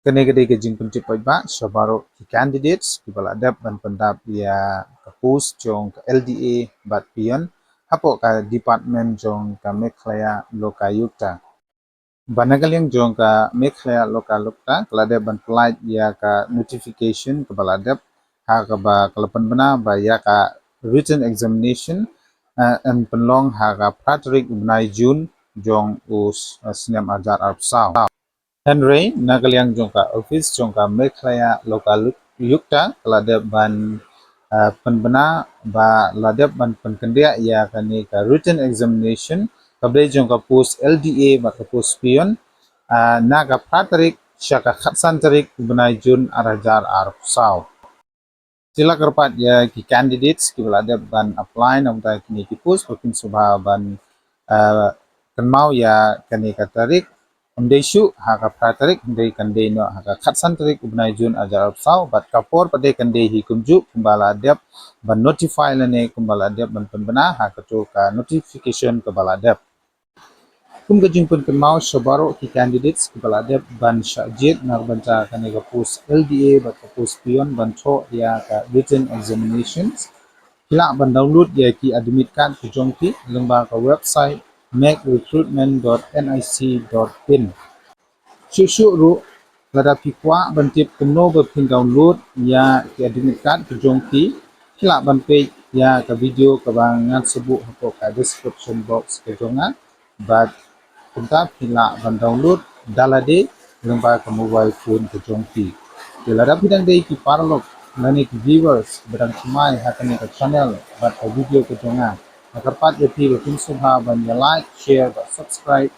Kene-kene ke jing pencip ba sabaro ki candidates ki bala dep ban pendap ya ka post jong ka LDA bat pion hapo ka department jong ka Meghalaya Lokayukta. Banagaling jong ka Meghalaya Lokayukta kala dep ban flight ya ka notification ke bala dep ha ka ba kalapan bana ba ya ka written examination and penlong ha ka pratrik bunai June jong us sinem ajar arpsau. Henry nagaliang jongka office jongka Meghalaya Lokayukta ladep ban penbena ba ladep ban penkendia ya kani ka written examination kabre jongka post LDA ba ka post pion naga pratrik syaka khatsan tarik benai Jun arajar arpsau. Sila kerpat ya ki candidates ki ladep ban apply namta kini ki post prokin subha ban kenmau ya kani ka tarik Umdesu haka pratarik ndai kandai no haka khatsan tarik ubnai Jun ajar arpsau bat kapor pada kandai hi kumju kumbala dep ban notify lane kumbala dep ban penbena haka tu ka notification kumbala dep kum gajing pun kenmau sabaro ki candidates kumbala dep ban syajit nak banta kane ka post LDA bat ka post pion ban tho ya ka written examinations kila ban download ya ki admit card ku jongki lengba ka website macrecruitment.nic.in Syuk ru lada pikwa bantip kumno berpin download ya ki admit card ku jongki kila ban page ya ka video ka bangan sebut hapo ka description box ke jonga bat kunta kila ban download dalade lengba ka mobile phone ke jongki lada bidang dei ki parlok nani ki viewers berang semai hakani ka channel bat ka video ke jonga Nakarpat yati berpin subha ban ya like share bat subscribe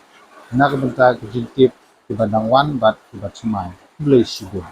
nak bentak jintip di bandang wan bat di bat semai. Bless you.